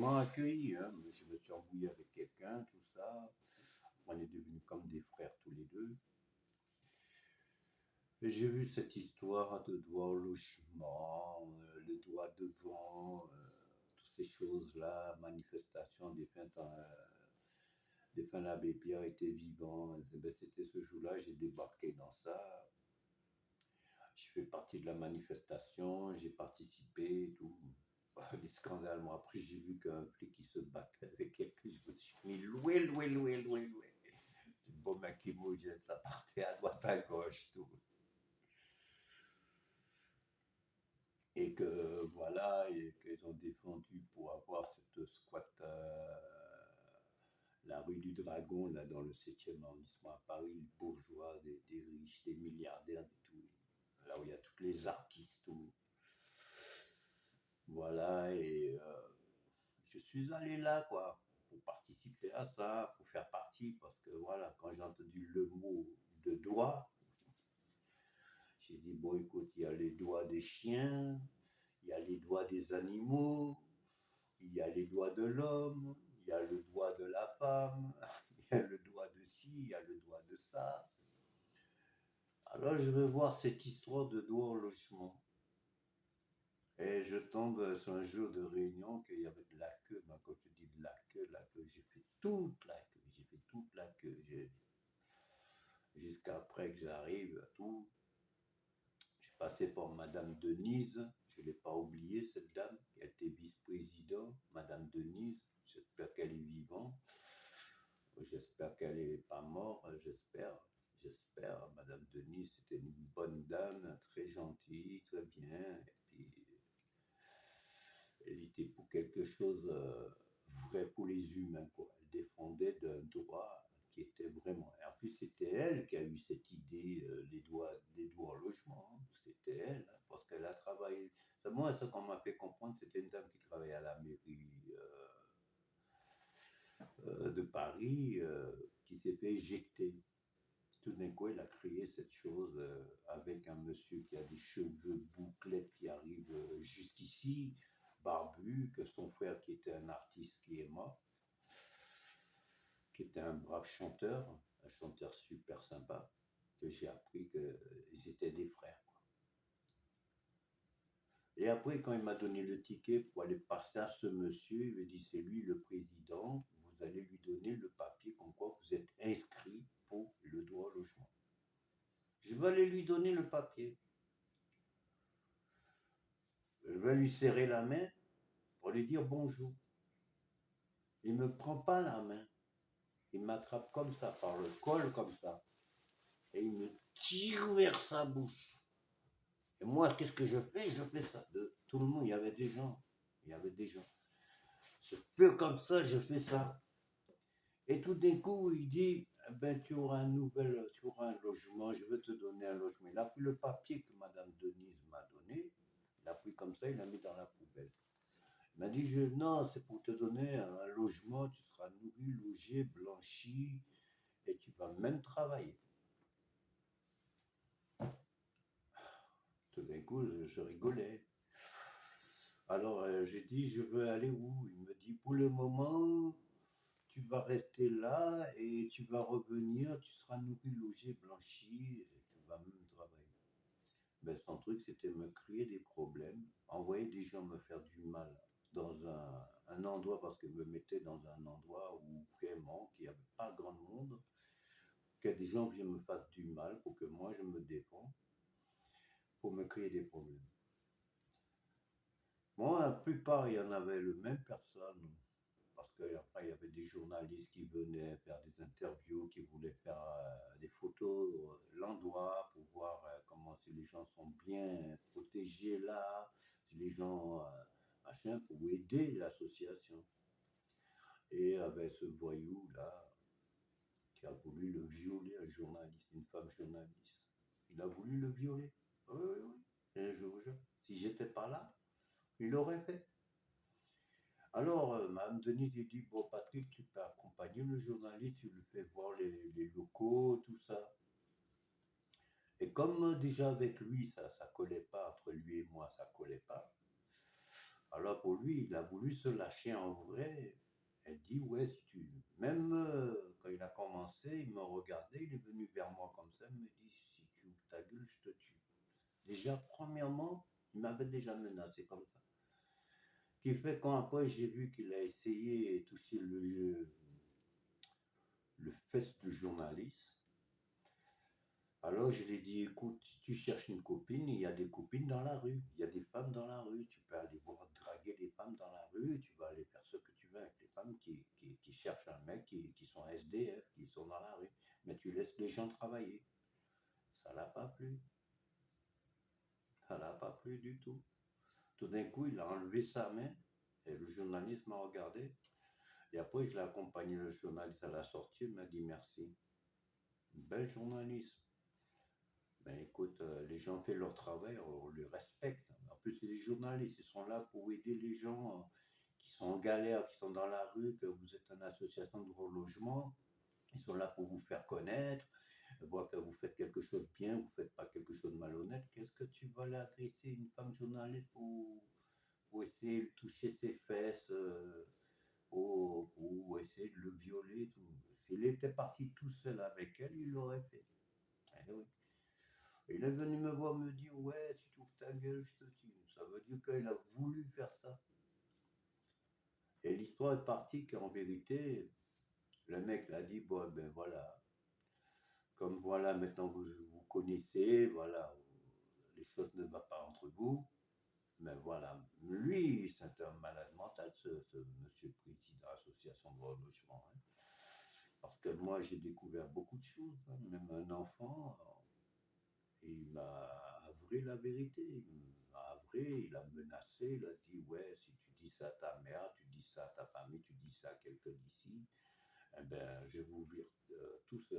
M'ont accueilli, hein. Je me suis embrouillé avec quelqu'un, tout ça. On est devenus comme des frères tous les deux. Et j'ai vu cette histoire de droit au logement, le droit devant, toutes ces choses-là, manifestation des fins l'abbé Pierre était vivant. Et ben, c'était ce jour-là, j'ai débarqué dans ça. Je fais partie de la manifestation, j'ai participé et tout. Des scandales. Moi, après, j'ai vu qu'un flic qui se battait avec quelqu'un, je me suis mis loué. Bon, mec, qui mouillait, ça partait à droite, à gauche, tout. Et que, voilà, et qu'ils ont défendu pour avoir cette squat, la rue du Dragon, là, dans le 7e arrondissement à Paris, les bourgeois, des riches, des milliardaires, et tout. Là où il y a tous les artistes, tout. Voilà, et je suis allé là, quoi, pour participer à ça, pour faire partie, parce que voilà, quand j'ai entendu le mot de doigt, j'ai dit, bon, écoute, il y a les doigts des chiens, il y a les doigts des animaux, il y a les doigts de l'homme, il y a le doigt de la femme, il y a le doigt de ci, il y a le doigt de ça. Alors, je vais voir cette histoire de doigt au logement. Et je tombe sur un jour de réunion qu'il y avait de la queue. Moi, quand je dis de la queue, j'ai fait toute la queue. J'ai fait toute la queue. Jusqu'à après que j'arrive à tout. J'ai passé par Madame Denise. Je ne l'ai pas oublié, cette dame qui a été vice-présidente. Madame Denise, j'espère qu'elle est vivante. J'espère qu'elle n'est pas morte. J'espère. Madame Denise, c'était une bonne dame, très gentille, très bien. Et puis, elle était pour quelque chose vrai pour les humains, quoi. Elle défendait d'un droit qui était vraiment. Et en plus, c'était elle qui a eu cette idée, les doigts au logement. Hein. C'était elle, hein, parce qu'elle a travaillé. C'est moi, ça qu'on m'a fait comprendre, c'était une dame qui travaillait à la mairie de Paris, qui s'est fait éjecter. Tout d'un coup, elle a créé cette chose avec un monsieur qui a des cheveux bouclettes qui arrivent jusqu'ici, barbu, que son frère qui était un artiste qui est mort, qui était un brave chanteur, un chanteur super sympa, que j'ai appris qu'ils étaient des frères. Et après, quand il m'a donné le ticket pour aller passer à ce monsieur, il m'a dit, c'est lui le président, vous allez lui donner le papier comme quoi vous êtes inscrit pour le droit au logement. Je vais aller lui donner le papier. Je vais lui serrer la main pour lui dire bonjour. Il ne me prend pas la main. Il m'attrape comme ça, par le col, comme ça. Et il me tire vers sa bouche. Et moi, qu'est-ce que je fais? Je fais ça. De tout le monde, il y avait des gens. Il y avait des gens. Je fais comme ça, je fais ça. Et tout d'un coup, il dit, eh ben, tu auras un logement, je vais te donner un logement. Il a pris le papier que Madame Denise m'a donné, il a pris comme ça, il l'a mis dans la poubelle. Il m'a dit, non, c'est pour te donner un logement, tu seras nourri, logé, blanchi, et tu vas même travailler. Tout d'un coup, je rigolais. Alors, j'ai dit, je veux aller où? Il me dit, pour le moment, tu vas rester là et tu vas revenir, tu seras nourri, logé, blanchi, et tu vas même travailler. Ben, son truc, c'était me créer des problèmes, envoyer des gens me faire du mal dans un endroit, parce qu'il me mettait dans un endroit où vraiment, qu'il n'y avait pas grand monde, qu'il y a des gens qui me fassent du mal pour que moi je me défends, pour me créer des problèmes. Moi, la plupart, il y en avait le même personne, parce qu'après, il y avait des journalistes qui venaient faire des interviews, qui voulaient faire des photos, l'endroit, pour voir comment, si les gens sont bien protégés là, si les gens, machin, pour aider l'association. Et avec ce voyou là, qui a voulu le violer, un journaliste, une femme journaliste. Il a voulu le violer. Oui, oui, oui. Et je vous jure, si j'étais pas là, il l'aurait fait. Alors, Mme Denise lui dit, bon, Patrick, tu peux accompagner le journaliste, tu lui fais voir les locaux, tout ça. Et comme déjà avec lui, ça collait pas, entre lui et moi, ça collait pas, Alors pour lui, il a voulu se lâcher en vrai. Elle dit, ouais, si tu... Même quand il a commencé, il me regardait, il est venu vers moi comme ça, il me dit, si tu ouvres ta gueule, je te tue. Déjà, premièrement, il m'avait déjà menacé comme ça. Qui fait quand après j'ai vu qu'il a essayé de toucher le fest du journaliste, alors je lui ai dit, écoute, si tu cherches une copine, il y a des copines dans la rue, il y a des femmes dans la rue, tu peux aller voir draguer des femmes dans la rue, tu vas aller faire ce que tu veux avec les femmes qui cherchent un mec, qui sont SDF, qui sont dans la rue, mais tu laisses les gens travailler. Ça l'a pas plu, ça l'a pas plu du tout. Tout d'un coup, il a enlevé sa main et le journaliste m'a regardé. Et après, je l'ai accompagné, le journaliste, à la sortie, il m'a dit merci. Une belle journaliste. Ben écoute, les gens font leur travail, on les respecte. En plus, les journalistes, ils sont là pour aider les gens qui sont en galère, qui sont dans la rue, que vous êtes une association de relogement. Ils sont là pour vous faire connaître, voir que vous faites quelque chose de bien, vous ne faites pas quelque chose de malhonnête. Qu'est-ce que tu vas aller agresser une femme journaliste pour essayer de toucher ses fesses pour essayer de le violer tout. S'il était parti tout seul avec elle, il l'aurait fait. Eh oui. Il est venu me voir me dire ouais, si tu ouvres ta gueule, je te tue. Ça veut dire qu'il a voulu faire ça. Et l'histoire est partie qu'en vérité, le mec l'a dit bon ben voilà, comme voilà maintenant vous connaissez, voilà, les choses ne vont pas entre vous. Mais voilà, lui, c'est un malade mental, ce monsieur président de l'association de relogement. Hein. Parce que moi, j'ai découvert beaucoup de choses. Hein. Même un enfant, il m'a avoué la vérité. Il m'a avoué, il a menacé, il a dit ouais, si tu dis ça à ta mère, tu dis ça à ta famille, tu dis ça à quelqu'un d'ici, eh ben, je vous vire tous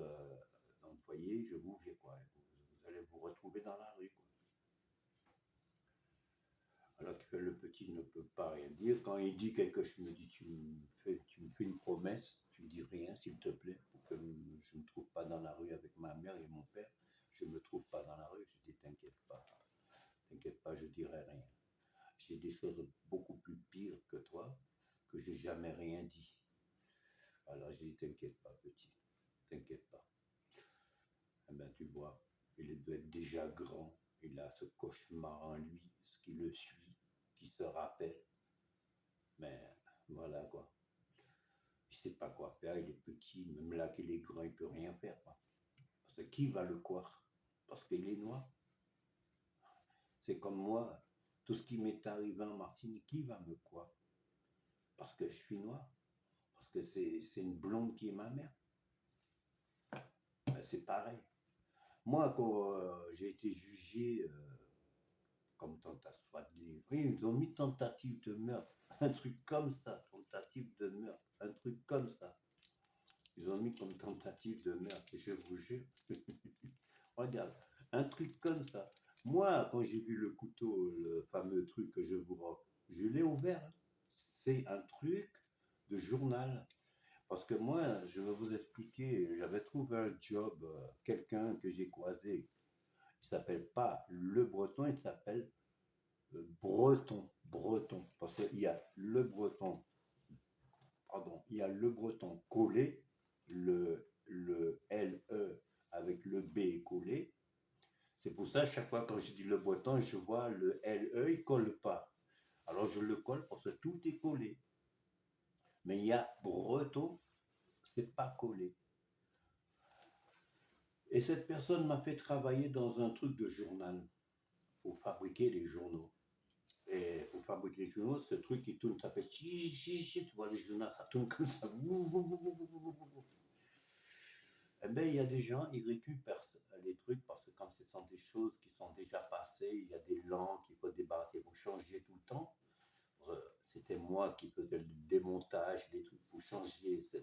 dans le foyer, je vous vire quoi. Vous allez vous retrouver dans la rue. Quoi. Alors que le petit ne peut pas rien dire. Quand il dit quelque chose, je me dis tu me fais une promesse, tu ne dis rien s'il te plaît, pour que je ne me trouve pas dans la rue avec ma mère et mon père. Je ne me trouve pas dans la rue. Je dis t'inquiète pas, je dirai rien. J'ai des choses beaucoup plus pires que toi, que j'ai jamais rien dit. Alors je dis t'inquiète pas petit, t'inquiète pas. Eh bien tu vois, il doit être déjà grand, il a ce cauchemar en lui, ce qui le suit, qui se rappelle. Mais voilà quoi. Il ne sait pas quoi faire, il est petit, même là qu'il est grand, il ne peut rien faire. Quoi. Parce que qui va le croire? Parce qu'il est noir. C'est comme moi, tout ce qui m'est arrivé en Martinique, qui va me croire? Parce que je suis noir. Parce que c'est une blonde qui est ma mère. Ben, c'est pareil. Moi, quand j'ai été jugé comme tentative, oui, ils ont mis tentative de meurtre, un truc comme ça, tentative de meurtre, un truc comme ça. Ils ont mis comme tentative de meurtre, je vous jure. Regarde, un truc comme ça. Moi, quand j'ai vu le couteau, le fameux truc que je vous rends, je l'ai ouvert. Hein. C'est un truc de journal. Parce que moi, je vais vous expliquer, j'avais trouvé un job, quelqu'un que j'ai croisé, il ne s'appelle pas Le Breton, il s'appelle Breton. Parce qu'il y a le Breton, pardon, il y a le Breton collé, le LE avec le B collé. C'est pour ça, chaque fois quand je dis le Breton, je vois le LE, il ne colle pas. Alors je le colle parce que tout est collé. Mais il y a Breton, c'est pas collé. Et cette personne m'a fait travailler dans un truc de journal pour fabriquer les journaux. Et pour fabriquer les journaux, ce truc qui tourne, ça fait tu vois les journaux, ça tourne comme ça. Eh bien, il y a des gens, ils récupèrent les trucs parce que quand ce sont des choses qui sont déjà passées, il y a des lampes qu'il faut débarrasser, il faut changer tout le temps. C'était moi qui faisais le démontage des trucs pour changer ce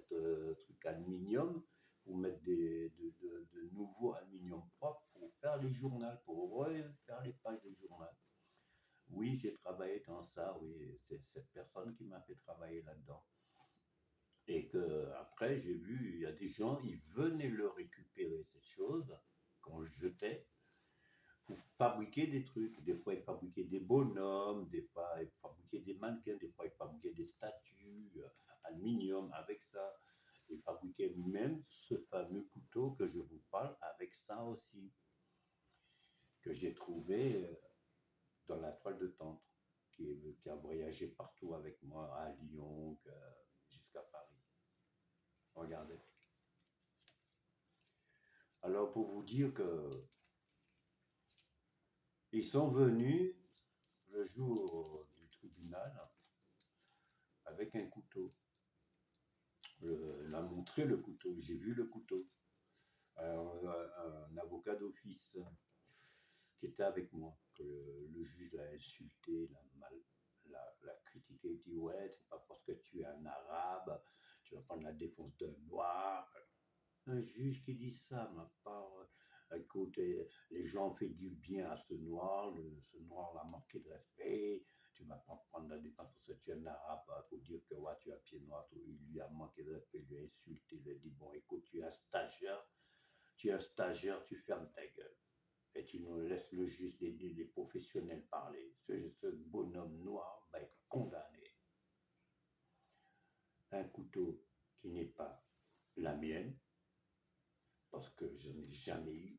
truc aluminium, pour mettre de nouveaux aluminium propres pour faire les journaux, pour refaire les pages des journaux. Oui, j'ai travaillé dans ça, oui, c'est cette personne qui m'a fait travailler là-dedans. Et que après j'ai vu, il y a des gens, ils venaient le récupérer, cette chose, qu'on jetait, pour fabriquer des trucs. Des fois, ils fabriquaient des bonhommes, des fois, ils fabriquaient des mannequins, des fois, ils fabriquaient des statues, aluminium avec ça. Ils fabriquaient même ce fameux couteau que je vous parle avec ça aussi, que j'ai trouvé dans la toile de tente, qui a voyagé partout avec moi, à Lyon, jusqu'à Paris. Regardez. Alors, pour vous dire que ils sont venus le jour du tribunal avec un couteau. Il a montré le couteau, j'ai vu le couteau. Un avocat d'office qui était avec moi, que le juge l'a insulté, l'a critiqué, il dit ouais, c'est pas parce que tu es un arabe, tu vas prendre la défense d'un noir. Un juge qui dit ça, ma part, écoute, les gens ont fait du bien à ce noir, ce noir l'a manqué de respect, tu ne vas pas prendre la défense parce que tu es un arabe pour dire que ouais, tu as pied noir, il lui a manqué de respect, il lui a insulté, il lui a dit bon écoute, tu es un stagiaire, tu fermes ta gueule. Et tu nous laisses le juge les professionnels parler. Ce bonhomme noir va être condamné. Un couteau qui n'est pas la mienne, parce que je n'ai jamais eu.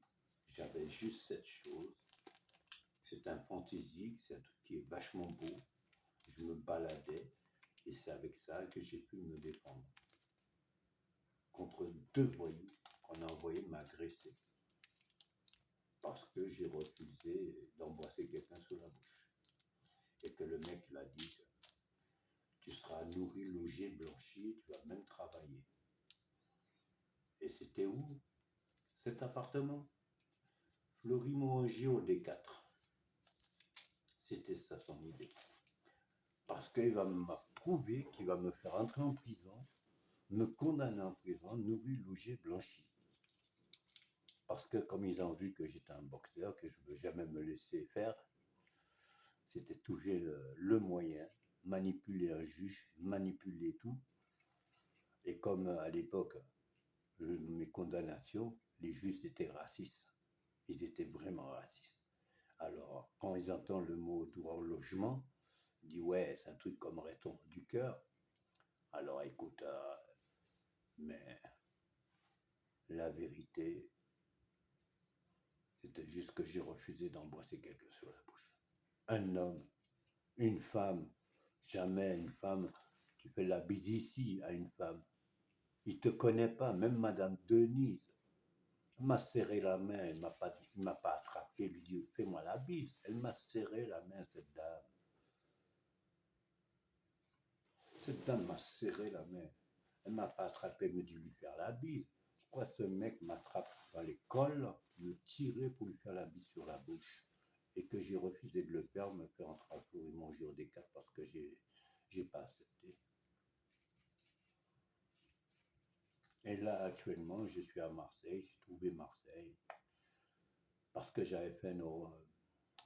J'avais juste cette chose. C'est un fantaisique, c'est un truc qui est vachement beau. Je me baladais et c'est avec ça que j'ai pu me défendre contre deux voyous qu'on a envoyé m'agresser parce que j'ai refusé d'embrasser quelqu'un sous la bouche et que le mec l'a dit tu seras nourri, logé, blanchi, tu vas même travailler. Et c'était où cet appartement? Fleury-Mérogis au D4. C'était ça son idée. Parce qu'il va me prouver qu'il va me faire entrer en prison, me condamner en prison, nourri, logé, blanchi. Parce que comme ils ont vu que j'étais un boxeur, que je ne veux jamais me laisser faire, c'était toujours le moyen, manipuler un juge, manipuler tout. Et comme à l'époque, mes condamnations, les juges étaient racistes. Ils étaient vraiment racistes. Alors, quand ils entendent le mot droit au logement, ils disent ouais, c'est un truc comme retour du cœur. Alors écoute, mais la vérité, c'était juste que j'ai refusé d'embrasser quelqu'un sur la bouche. Un homme, une femme, jamais une femme, tu fais la bise ici à une femme. Il ne te connaît pas, même Madame Denise. Elle m'a serré la main, elle ne m'a pas attrapé, elle lui dit fais-moi la bise. Elle m'a serré la main, cette dame. Cette dame m'a serré la main. Elle ne m'a pas attrapé, elle me dit lui faire la bise. Pourquoi ce mec m'attrape dans l'école, me tirer pour lui faire la bise sur la bouche? Et que j'ai refusé de le faire, me faire entrer à Fleury-Mérogis au D4 parce que j'ai pas accepté. Et là, actuellement, je suis à Marseille, j'ai trouvé Marseille. Parce que j'avais fait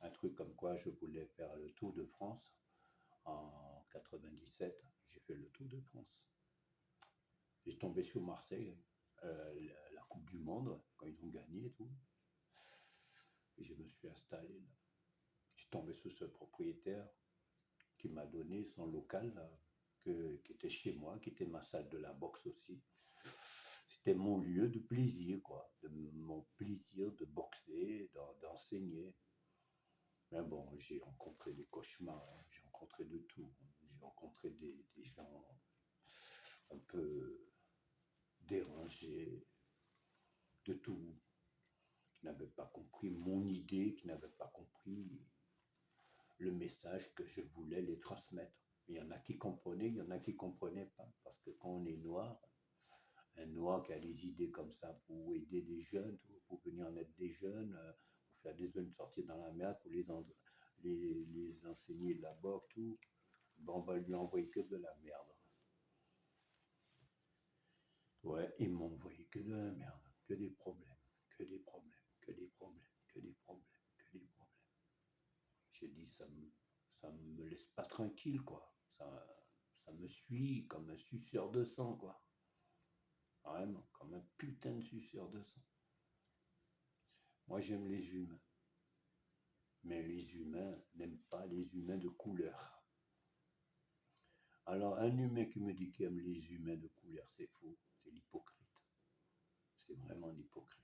un truc comme quoi je voulais faire le Tour de France. En 97, j'ai fait le Tour de France. Et je tombais sur Marseille, la Coupe du Monde, quand ils ont gagné et tout. Et je me suis installé là. Je suis tombé sur ce propriétaire qui m'a donné son local là, qui était chez moi, qui était ma salle de la boxe aussi. C'était mon lieu de plaisir, quoi, de mon plaisir de boxer, d'enseigner. Mais bon, j'ai rencontré des cauchemars, hein, j'ai rencontré de tout. J'ai rencontré des gens un peu dérangés, de tout, qui n'avaient pas compris mon idée, qui n'avaient pas compris le message que je voulais les transmettre. Il y en a qui comprenaient, il y en a qui ne comprenaient pas. Parce que quand on est noir, un noir qui a des idées comme ça pour aider des jeunes, pour venir en aide des jeunes, pour faire des jeunes sortir dans la merde, pour les enseigner de la boxe, tout, ben on va lui envoyer que de la merde. Ouais, ils m'ont envoyé que de la merde, que des problèmes, que des problèmes, que des problèmes, que des problèmes, que des problèmes. J'ai dit, ça me laisse pas tranquille, quoi. Ça me suit comme un suceur de sang, quoi. Vraiment, comme un putain de suceur de sang. Moi, j'aime les humains. Mais les humains n'aiment pas les humains de couleur. Alors, un humain qui me dit qu'il aime les humains de couleur, c'est faux, c'est l'hypocrite. C'est vraiment l'hypocrite.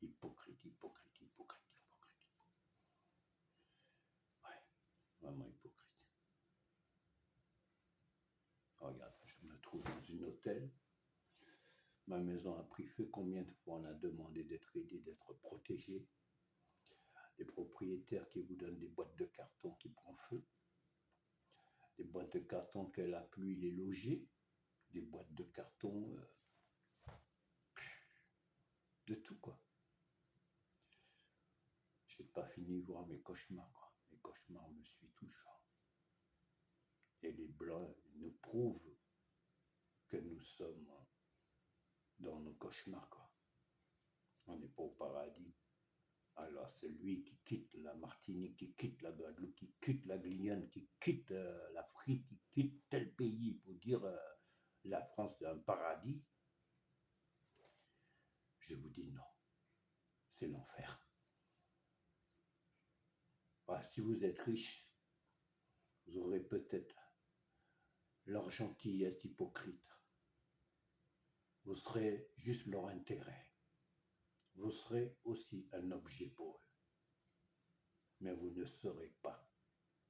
Hypocrite, hypocrite, hypocrite, hypocrite. Ouais, vraiment hypocrite. Regarde, je me trouve dans un hôtel. Ma maison a pris feu. Combien de fois on a demandé d'être aidé, d'être protégé? Des propriétaires qui vous donnent des boîtes de carton qui prennent feu. Des boîtes de carton que la pluie les logeait. Des boîtes de carton, de tout quoi. Je n'ai pas fini de voir mes cauchemars quoi. Mes cauchemars me suivent toujours. Et les blancs nous prouvent que nous sommes dans nos cauchemars quoi. On n'est pas au paradis. Alors celui qui quitte la Martinique, qui quitte la Guadeloupe, qui quitte la Guyane, qui quitte l'Afrique, qui quitte tel pays pour dire la France est un paradis, je vous dis non, c'est l'enfer. Voilà, si vous êtes riche, vous aurez peut-être leur gentillesse hypocrite. Vous serez juste leur intérêt. Vous serez aussi un objet pour eux. Mais vous ne serez pas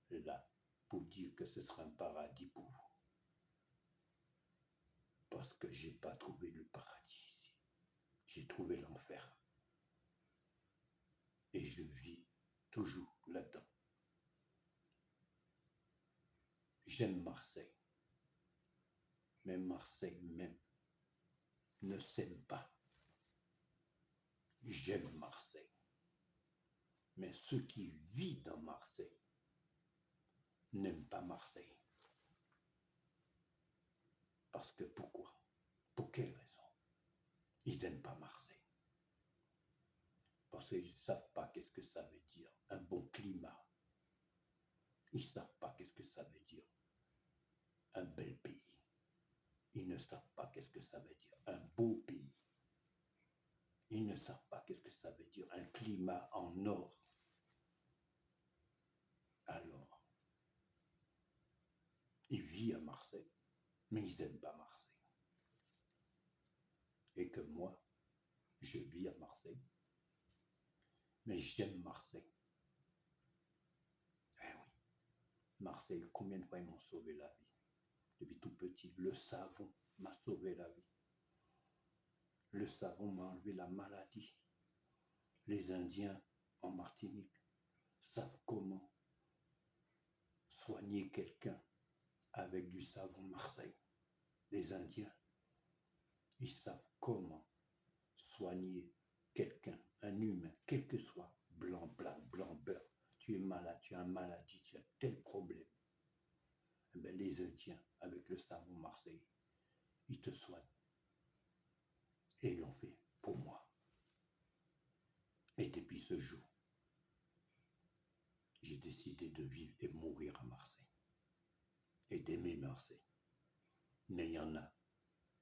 là pour dire que ce sera un paradis pour vous. Parce que je n'ai pas trouvé le paradis ici. J'ai trouvé l'enfer. Et je vis toujours là-dedans. J'aime Marseille. Mais Marseille même ne s'aime pas. J'aime Marseille. Mais ceux qui vivent dans Marseille n'aiment pas Marseille. Parce que pourquoi? Pour quelle raison? Ils n'aiment pas Marseille. Parce qu'ils ne savent pas qu'est-ce que ça veut dire un bon climat. Ils ne savent pas qu'est-ce que ça veut dire un bel pays. Ils ne savent pas qu'est-ce que ça veut dire un beau pays. Ils ne savent pas qu'est-ce que ça veut dire un climat en or. Alors, ils vivent à Marseille, mais ils n'aiment pas Marseille. Et que moi, je vis à Marseille, mais j'aime Marseille. Eh oui, Marseille, combien de fois ils m'ont sauvé la vie? Depuis tout petit, le savon m'a sauvé la vie. Le savon m'a enlevé la maladie. Les Indiens en Martinique savent comment soigner quelqu'un avec du savon Marseille. Les Indiens, ils savent comment soigner quelqu'un, un humain, quel que soit, blanc, beurre. Tu es malade, tu as une maladie, tu as tel problème. Eh bien, les Indiens, avec le savon Marseille, ils te soignent. Et ils l'ont fait pour moi. Et depuis ce jour, j'ai décidé de vivre et mourir à Marseille. Et d'aimer Marseille. Mais il y en a,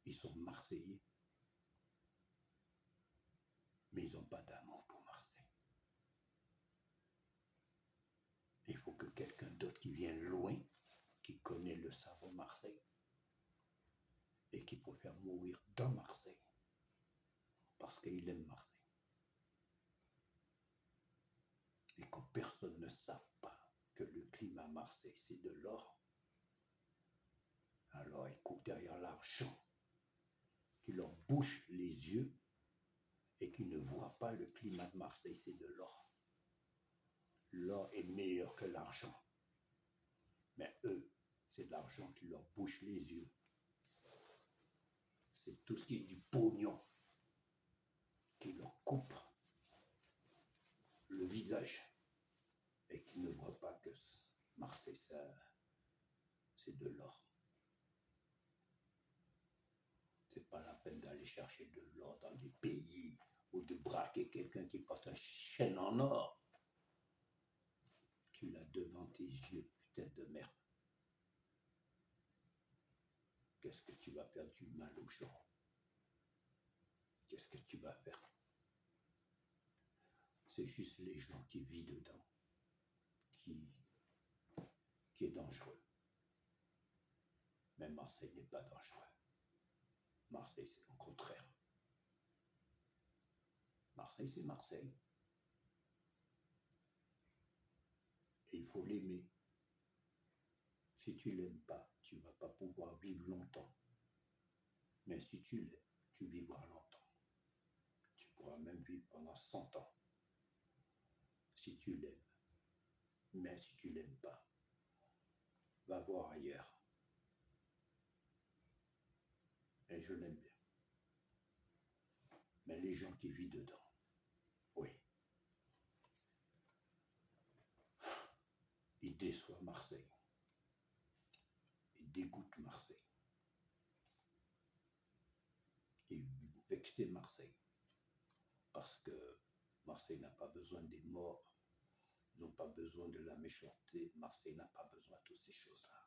ils sont Marseillais, mais ils n'ont pas d'amour pour Marseille. Il faut que quelqu'un d'autre qui vient loin, qui connaît le savon Marseille, et qui préfère mourir dans Marseille, parce qu'il aime Marseille. Et que personne ne sache pas que le climat à Marseille, c'est de l'or. Alors ils courent derrière l'argent, qui leur bouche les yeux, et qui ne voient pas le climat de Marseille, c'est de l'or. L'or est meilleur que l'argent. Mais eux, c'est de l'argent qui leur bouche les yeux. C'est tout ce qui est du pognon qui leur coupe le visage et qui ne voient pas que Marseille, c'est de l'or. C'est pas la peine d'aller chercher de l'or dans des pays ou de braquer quelqu'un qui porte une chaîne en or. Tu l'as devant tes yeux, tête de merde. Qu'est-ce que tu vas faire du mal aux gens? Qu'est-ce que tu vas faire? C'est juste les gens qui vivent dedans qui est dangereux. Mais Marseille n'est pas dangereux. Marseille, c'est le contraire. Marseille, c'est Marseille. Et il faut l'aimer. Si tu ne l'aimes pas, tu ne vas pas pouvoir vivre longtemps. Mais si tu l'aimes, tu vivras longtemps. Tu pourras même vivre pendant 100 ans. Si tu l'aimes. Mais si tu ne l'aimes pas, va voir ailleurs. Et je l'aime bien. Mais les gens qui vivent dedans, oui, ils déçoivent Marseille. Ils dégoûtent Marseille. Ils vexent Marseille. Parce que Marseille n'a pas besoin des morts. Ils n'ont pas besoin de la méchanceté. Marseille n'a pas besoin de toutes ces choses-là.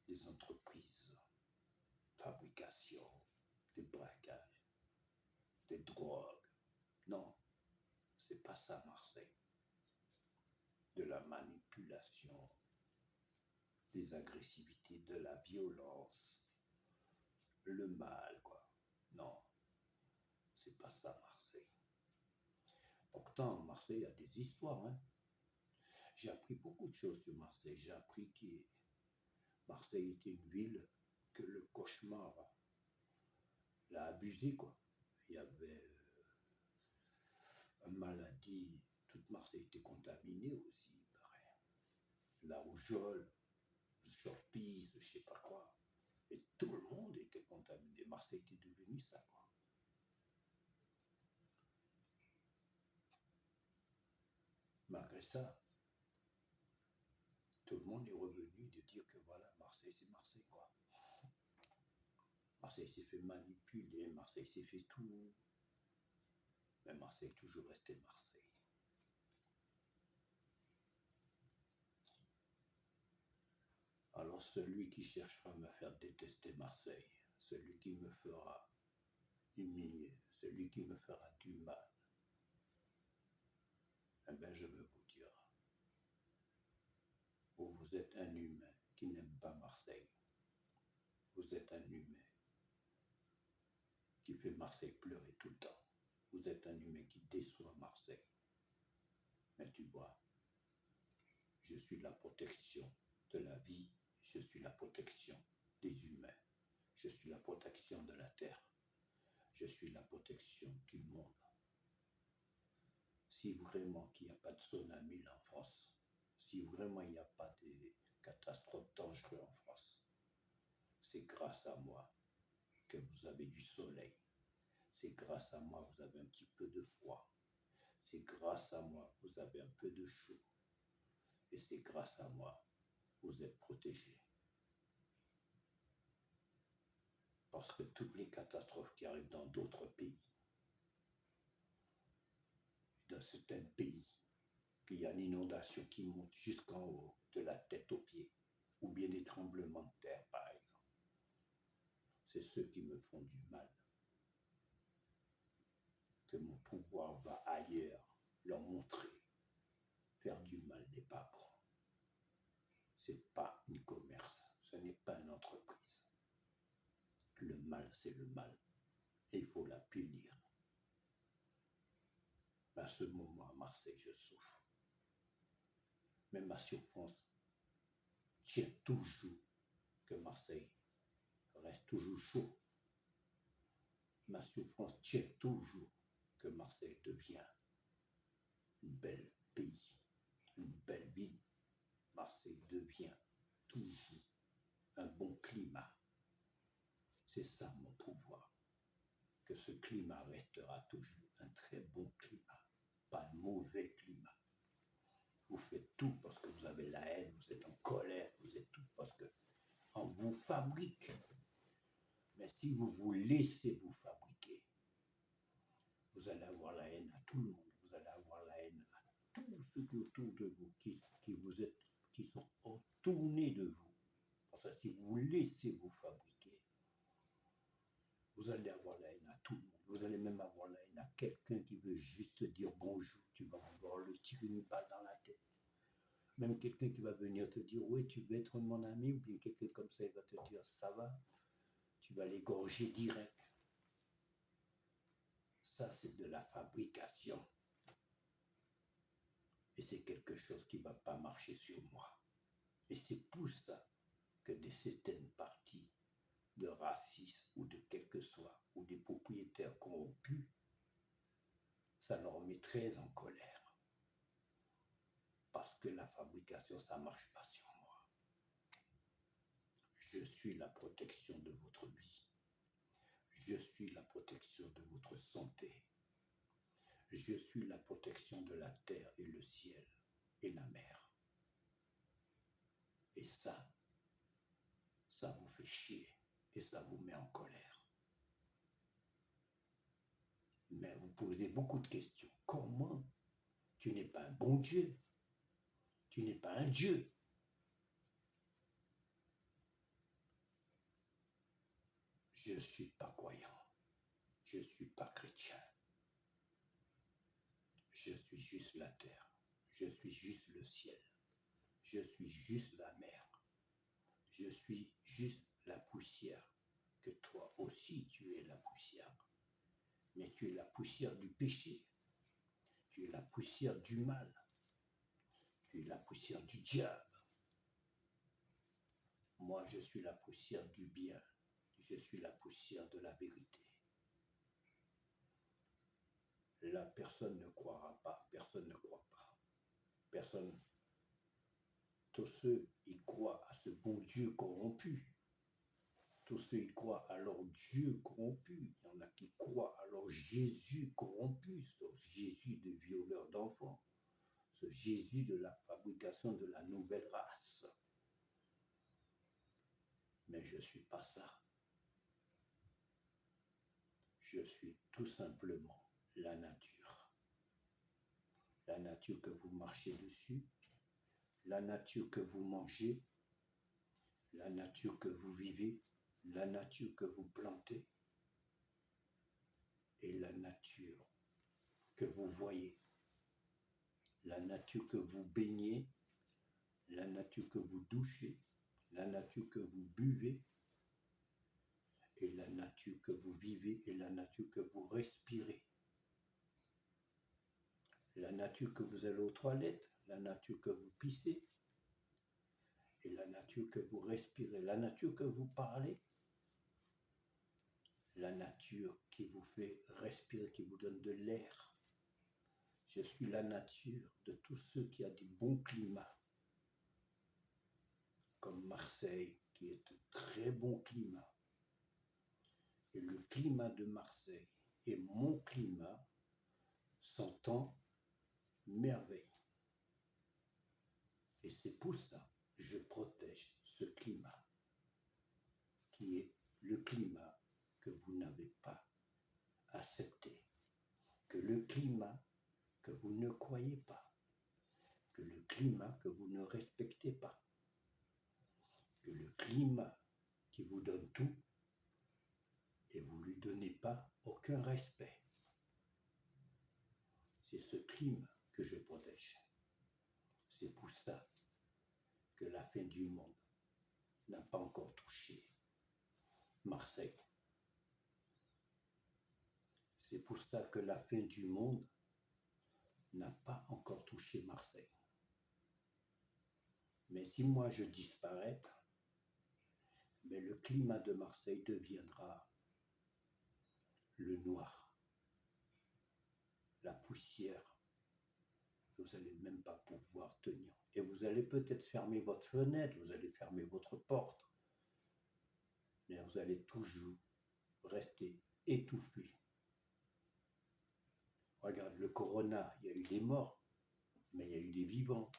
Des entreprises, fabrication, des braquages, des drogues. Non, c'est pas ça Marseille. De la manipulation, des agressivités, de la violence, le mal, quoi. Non, c'est pas ça Marseille. Pourtant, Marseille a des histoires, hein. J'ai appris beaucoup de choses sur Marseille. J'ai appris que Marseille était une ville que le cauchemar l'a abusé, quoi. Il y avait une maladie, toute Marseille était contaminée aussi, pareil. La rougeole, le sorpise, je sais pas quoi. Et tout le monde était contaminé. Marseille était devenu ça, quoi. Malgré ça, tout le monde est revenu de dire que voilà, Marseille, c'est Marseille, quoi. Marseille s'est fait manipuler, Marseille s'est fait tout. Mais Marseille est toujours resté Marseille. Alors celui qui cherchera à me faire détester Marseille, celui qui me fera humilier, celui qui me fera du mal, eh bien je veux vous dire, vous êtes un humain qui n'aime pas Marseille. Vous êtes un humain qui fait Marseille pleurer tout le temps. Vous êtes un humain qui déçoit Marseille. Mais tu vois, je suis la protection de la vie, je suis la protection des humains, je suis la protection de la terre, je suis la protection du monde. Si vraiment qu'il n'y a pas de tsunami en France, si vraiment il n'y a pas de catastrophes dangereuses en France, c'est grâce à moi que vous avez du soleil. C'est grâce à moi que vous avez un petit peu de froid. C'est grâce à moi que vous avez un peu de chaud. Et c'est grâce à moi que vous êtes protégés. Parce que toutes les catastrophes qui arrivent dans d'autres pays, dans certains pays, qu'il y a une inondation qui monte jusqu'en haut, de la tête aux pieds, ou bien des tremblements de terre, par exemple, c'est ceux qui me font du mal. Que mon pouvoir va ailleurs, leur montrer. Faire du mal n'est pas bon. Ce n'est pas un commerce, ce n'est pas une entreprise. Le mal, c'est le mal. Et il faut la punir. Mais à ce moment, à Marseille, je souffre. Mais ma souffrance tient toujours que Marseille reste toujours chaud. Ma souffrance tient toujours que Marseille devient une belle pays, une belle ville. Marseille devient toujours un bon climat. C'est ça mon pouvoir. Que ce climat restera toujours un très bon climat, pas un mauvais climat. Vous faites tout parce que vous avez la haine, vous êtes en colère, vous êtes tout parce que on vous fabrique. Mais si vous vous laissez vous fabriquer, vous allez avoir la haine à tout le monde, vous allez avoir la haine à tous ceux qui autour de vous, qui sont tournés de vous. Parce que si vous laissez vous fabriquer, vous allez avoir la haine à tout le monde. Vous allez même avoir là, il y a quelqu'un qui veut juste te dire bonjour, tu vas avoir le tirer une balle dans la tête. Même quelqu'un qui va venir te dire, oui, tu veux être mon ami, ou bien quelqu'un comme ça, il va te dire, ça va, tu vas l'égorger direct. Ça, c'est de la fabrication. Et c'est quelque chose qui ne va pas marcher sur moi. Et c'est pour ça que de certaines parties de racisme ou de quel que soit, ou des propriétaires corrompus, ça leur met très en colère. Parce que la fabrication, ça ne marche pas sur moi. Je suis la protection de votre vie. Je suis la protection de votre santé. Je suis la protection de la terre et le ciel et la mer. Et ça vous fait chier et ça vous met en colère. Mais vous posez beaucoup de questions. Comment tu n'es pas un bon Dieu? Tu n'es pas un Dieu. Je ne suis pas croyant. Je ne suis pas chrétien. Je suis juste la terre. Je suis juste le ciel. Je suis juste la mer. Je suis juste la poussière. Que toi aussi tu es la poussière. Mais tu es la poussière du péché. Tu es la poussière du mal. Tu es la poussière du diable. Moi, je suis la poussière du bien. Je suis la poussière de la vérité. Là, personne ne croira pas. Personne ne croit pas. Personne. Tous ceux qui croient à ce bon Dieu corrompu. Tous ceux qui croient à leur Dieu corrompu. Il y en a qui croient à leur Jésus corrompu. Ce Jésus de violeur d'enfants. Ce Jésus de la fabrication de la nouvelle race. Mais je ne suis pas ça. Je suis tout simplement la nature. La nature que vous marchez dessus, la nature que vous mangez, la nature que vous vivez, la nature que vous plantez et la nature que vous voyez, la nature que vous baignez, la nature que vous douchez, la nature que vous buvez et la nature que vous vivez et la nature que vous respirez. La nature que vous allez aux toilettes, la nature que vous pissez, et la nature que vous respirez, la nature que vous parlez, la nature qui vous fait respirer, qui vous donne de l'air. Je suis la nature de tous ceux qui ont des bons climats, comme Marseille, qui est un très bon climat. Et le climat de Marseille et mon climat s'entendent merveille. Et c'est pour ça que je protège ce climat, qui est le climat que vous n'avez pas accepté, que le climat que vous ne croyez pas, que le climat que vous ne respectez pas, que le climat qui vous donne tout et vous ne lui donnez pas aucun respect. C'est ce climat que je protège. C'est pour ça que la fin du monde n'a pas encore touché Marseille. C'est pour ça que la fin du monde n'a pas encore touché Marseille. Mais si moi je disparais, mais le climat de Marseille deviendra le noir, la poussière. Vous n'allez même pas pouvoir tenir. Et vous allez peut-être fermer votre fenêtre, vous allez fermer votre porte, mais vous allez toujours rester étouffé. Regarde, le corona, il y a eu des morts, mais il y a eu des vivants.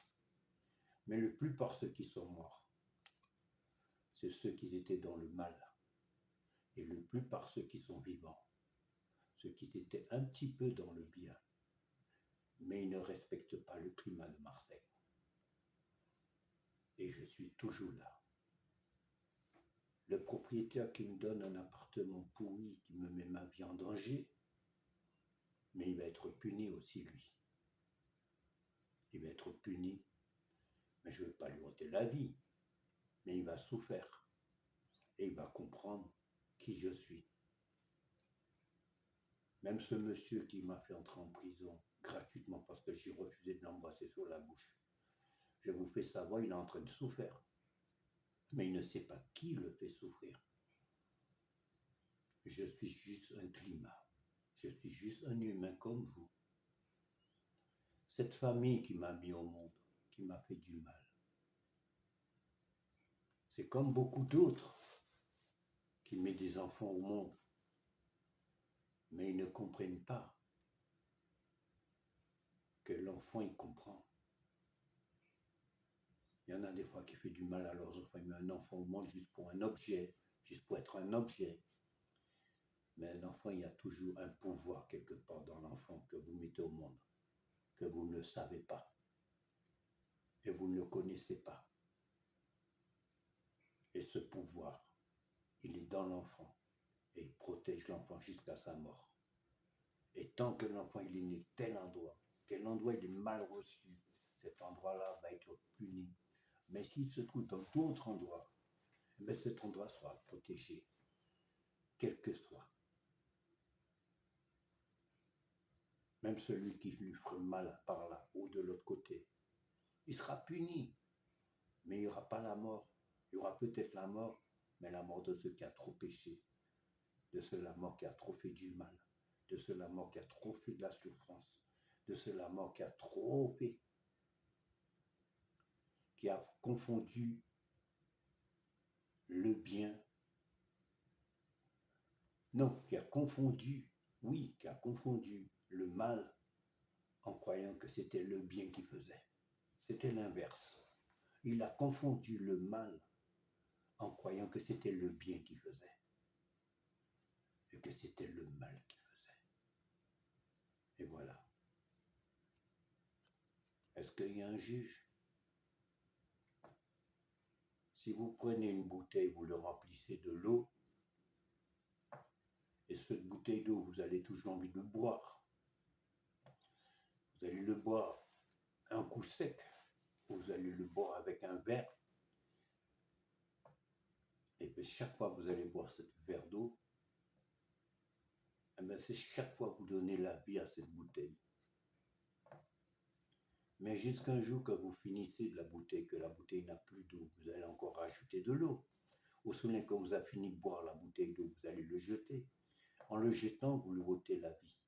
Mais la plupart ceux qui sont morts, c'est ceux qui étaient dans le mal. Et la plupart ceux qui sont vivants, ceux qui étaient un petit peu dans le bien, mais ils ne respectent pas le climat de Marseille. Et je suis toujours là. Le propriétaire qui me donne un appartement pourri, qui me met ma vie en danger, Mais il va être puni aussi, lui. Il va être puni, mais je ne vais pas lui ôter la vie, mais il va souffrir et il va comprendre qui je suis. Même ce monsieur qui m'a fait entrer en prison gratuitement parce que j'ai refusé de l'embrasser sur la bouche, je vous fais savoir, il est en train de souffrir. Mais il ne sait pas qui le fait souffrir. Je suis juste un climat. Je suis juste un humain comme vous. Cette famille qui m'a mis au monde, qui m'a fait du mal, c'est comme beaucoup d'autres qui mettent des enfants au monde, mais ils ne comprennent pas que l'enfant, il comprend. Il y en a des fois qui fait du mal à leurs enfants. Ils mettent un enfant au monde juste pour un objet, juste pour être un objet. Mais un enfant, il y a toujours un pouvoir quelque part dans l'enfant que vous mettez au monde, que vous ne le savez pas, et vous ne le connaissez pas. Et ce pouvoir, il est dans l'enfant, et il protège l'enfant jusqu'à sa mort. Et tant que l'enfant il est né tel endroit il est mal reçu, cet endroit-là va être puni. Mais s'il se trouve dans d'autres endroits, cet endroit sera protégé, quel que soit. Même celui qui lui ferait mal par là ou de l'autre côté, il sera puni. Mais il n'y aura pas la mort. Il y aura peut-être la mort, mais la mort de ceux qui a trop péché, de ceux la mort qui a trop fait du mal, de ceux la mort qui a trop fait de la souffrance, de ceux la mort qui a trop fait, qui a confondu le bien. Non, qui a confondu le mal en croyant que c'était le bien qu'il faisait. C'était l'inverse. Il a confondu le mal en croyant que c'était le bien qu'il faisait et que c'était le mal qu'il faisait. Et voilà. Est-ce qu'il y a un juge? Si vous prenez une bouteille, vous le remplissez de l'eau, et cette bouteille d'eau, vous avez toujours envie de le boire. Vous allez le boire un coup sec, vous allez le boire avec un verre, et puis chaque fois que vous allez boire ce verre d'eau, c'est chaque fois que vous donnez la vie à cette bouteille. Mais jusqu'un jour que vous finissez de la bouteille, que la bouteille n'a plus d'eau, vous allez encore rajouter de l'eau. Vous vous souvenez, quand vous avez fini de boire la bouteille d'eau, vous allez le jeter. En le jetant, vous lui ôtez la vie.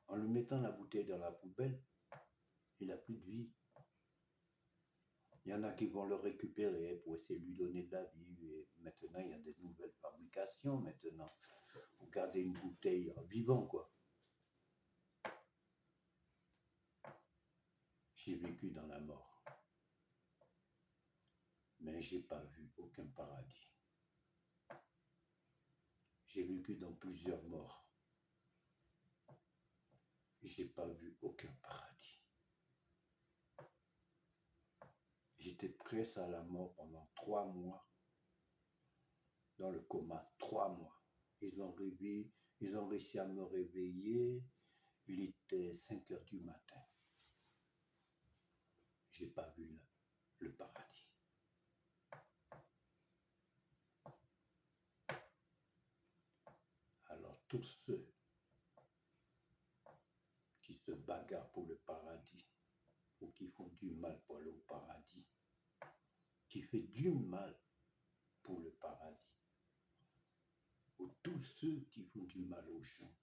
En le mettant la bouteille dans la poubelle, il n'a plus de vie. Il y en a qui vont le récupérer pour essayer de lui donner de la vie. Et maintenant, il y a des nouvelles fabrications. Maintenant, vous gardez une bouteille vivant, quoi. J'ai vécu dans la mort, mais je n'ai pas vu aucun paradis. J'ai vécu dans plusieurs morts. Je n'ai pas vu aucun paradis. J'étais presque à la mort pendant 3 mois, dans le coma, 3 mois. Ils ont réussi à me réveiller, il était 5 heures du matin. Je n'ai pas vu le paradis. Alors tous ceux qui se bagarrent pour le paradis, ou qui font du mal pour aller au paradis, qui fait du mal pour le paradis, ou tous ceux qui font du mal aux gens,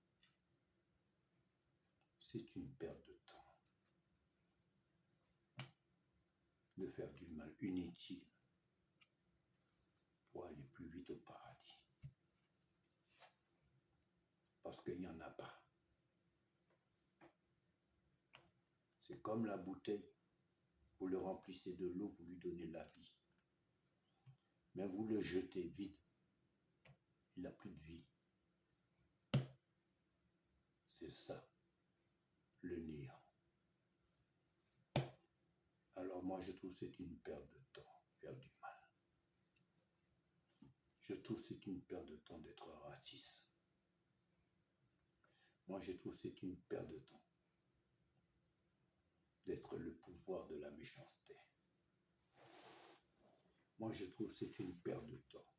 c'est une perte de temps de faire du mal inutile pour aller plus vite au paradis. Parce qu'il n'y en a pas. C'est comme la bouteille, vous le remplissez de l'eau, vous lui donnez la vie. Mais vous le jetez vide, il n'a plus de vie. C'est ça, le néant. Alors moi, je trouve que c'est une perte de temps, faire du mal. Je trouve que c'est une perte de temps d'être raciste. Moi, je trouve que c'est une perte de temps d'être le pouvoir de la méchanceté. Moi, je trouve que c'est une perte de temps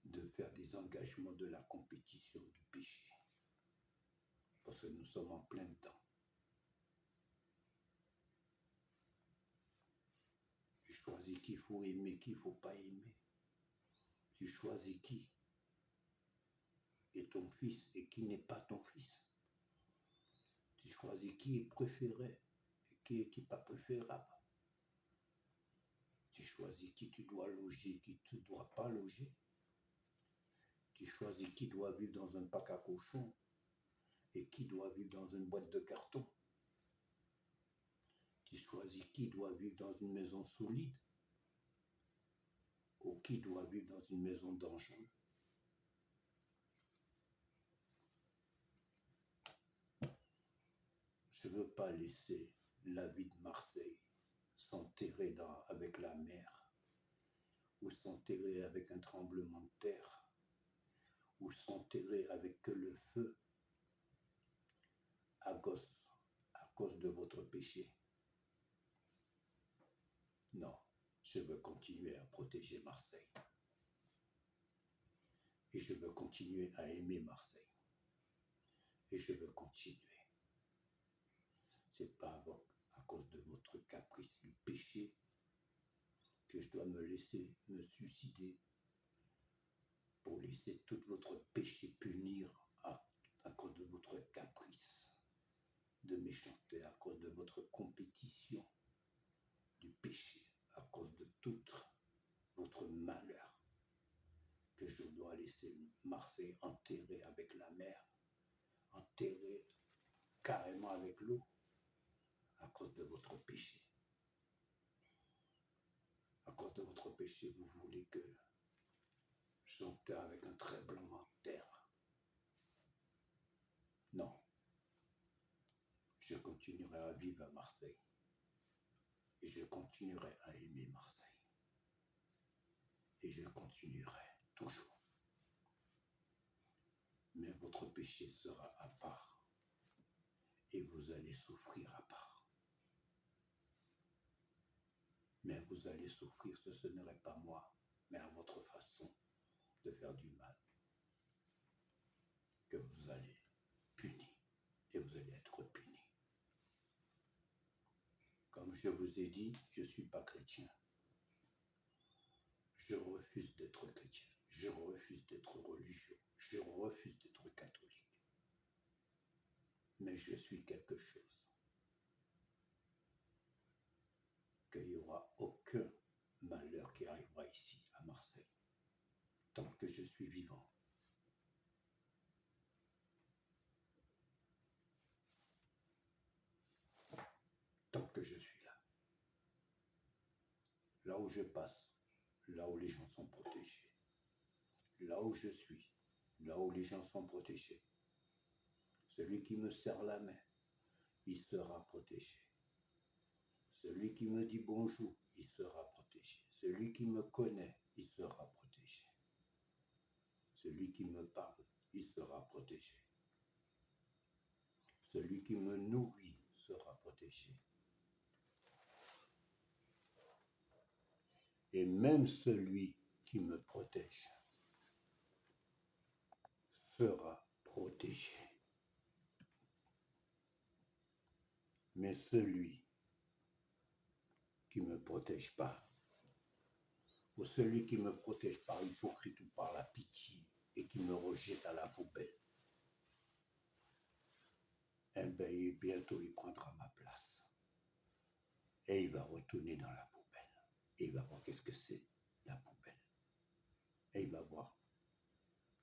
de faire des engagements de la compétition du péché. Parce que nous sommes en plein temps. Tu choisis qu'il faut aimer, qu'il ne faut pas aimer. Tu choisis qui est ton fils et qui n'est pas ton fils. Tu choisis qui est préféré et qui n'est pas préférable. Tu choisis qui tu dois loger, qui tu ne dois pas loger. Tu choisis qui doit vivre dans un bac à cochons et qui doit vivre dans une boîte de carton. Tu choisis qui doit vivre dans une maison solide ou qui doit vivre dans une maison dangereuse. Je ne veux pas laisser la vie de Marseille s'enterrer avec la mer, ou s'enterrer avec un tremblement de terre, ou s'enterrer avec que le feu à cause de votre péché. Non, je veux continuer à protéger Marseille. Et je veux continuer à aimer Marseille. Et je veux continuer. C'est pas à cause de votre caprice du péché que je dois me laisser me suicider pour laisser tout votre péché punir à cause de votre caprice de méchanceté, à cause de votre compétition du péché, à cause de tout votre malheur, que je dois laisser Marseille enterré avec la mer, enterré carrément avec l'eau, à cause de votre péché. À cause de votre péché, vous voulez que j'enterre avec un tremblement de terre. Non. Je continuerai à vivre à Marseille. Et je continuerai à aimer Marseille. Et je continuerai toujours. Mais votre péché sera à part. Et vous allez souffrir à part. Mais vous allez souffrir, ce n'est pas moi, mais à votre façon de faire du mal, que vous allez punir. Et vous allez être punis. Comme je vous ai dit, je ne suis pas chrétien. Je refuse d'être chrétien. Je refuse d'être religieux. Je refuse d'être catholique. Mais je suis quelque chose. Qu'il n'y aura aucun malheur qui arrivera ici, à Marseille, tant que je suis vivant. Tant que je suis là. Là où je passe, là où les gens sont protégés. Là où je suis, là où les gens sont protégés. Celui qui me serre la main, il sera protégé. Celui qui me dit bonjour, il sera protégé. Celui qui me connaît, il sera protégé. Celui qui me parle, il sera protégé. Celui qui me nourrit sera protégé. Et même celui qui me protège sera protégé. Mais celui qui ne me protège pas, ou celui qui me protège par l'hypocrisie ou par la pitié et qui me rejette à la poubelle, eh bien, bientôt il prendra ma place. Et il va retourner dans la poubelle. Et il va voir qu'est-ce que c'est, la poubelle. Et il va voir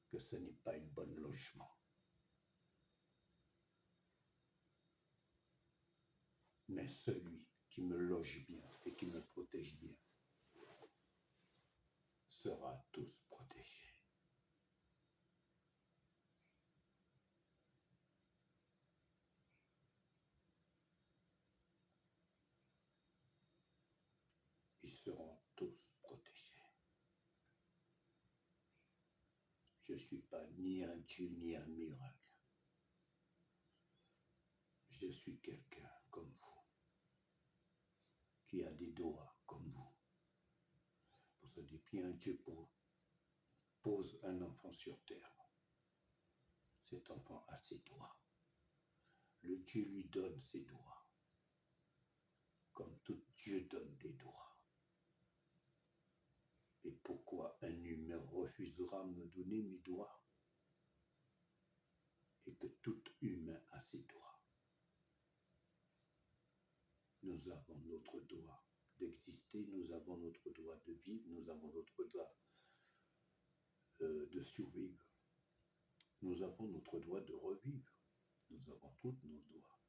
que ce n'est pas un bon logement. Mais celui qui me loge bien et qui me protège bien sera tous protégés. Ils seront tous protégés. Je suis pas ni un Dieu ni un miracle. Je suis quelqu'un comme vous, qui a des doigts comme vous. Pour se dire qu'un Dieu pose un enfant sur terre. Cet enfant a ses doigts. Le Dieu lui donne ses doigts. Comme tout Dieu donne des doigts. Et pourquoi un humain refusera de me donner mes doigts? Et que tout humain a ses doigts. Nous avons notre droit d'exister, nous avons notre droit de vivre, nous avons notre droit de survivre. Nous avons notre droit de revivre. Nous avons tous nos droits,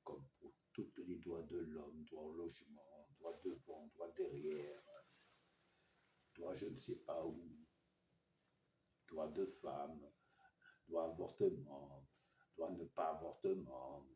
comme pour tous les droits de l'homme, droit au logement, droit devant, droit derrière, droit je ne sais pas où, droit de femme, droit avortement, droit ne pas avortement.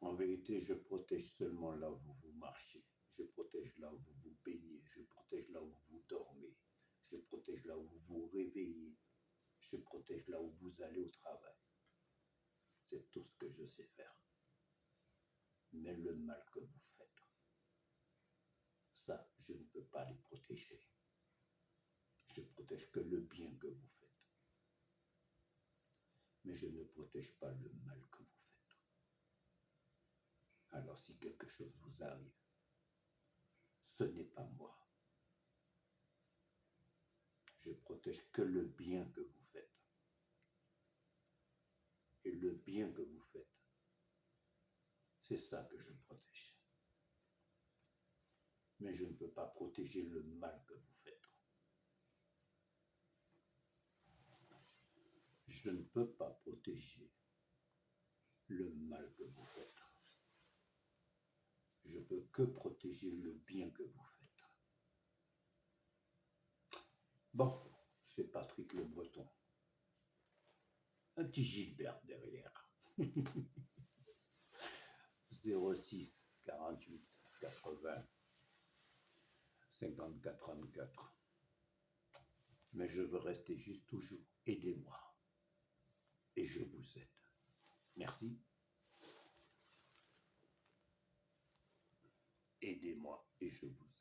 En vérité, je protège seulement là où vous marchez. Je protège là où vous vous baignez. Je protège là où vous dormez. Je protège là où vous vous réveillez. Je protège là où vous allez au travail. C'est tout ce que je sais faire. Mais le mal que vous faites, ça, je ne peux pas les protéger. Je protège que le bien que vous faites. Mais je ne protège pas le mal que vous faites. Alors si quelque chose vous arrive, ce n'est pas moi. Je protège que le bien que vous faites. Et le bien que vous faites, c'est ça que je protège. Mais je ne peux pas protéger le mal que vous faites. Je ne peux pas protéger le mal que vous faites. Je peux que protéger le bien que vous faites. Bon, c'est Patrick Le Breton. Un petit Gilbert derrière. 06 48 80 54 34. Mais je veux rester juste toujours. Aidez-moi. Et je vous aide. Merci. Aidez-moi et je vous aide.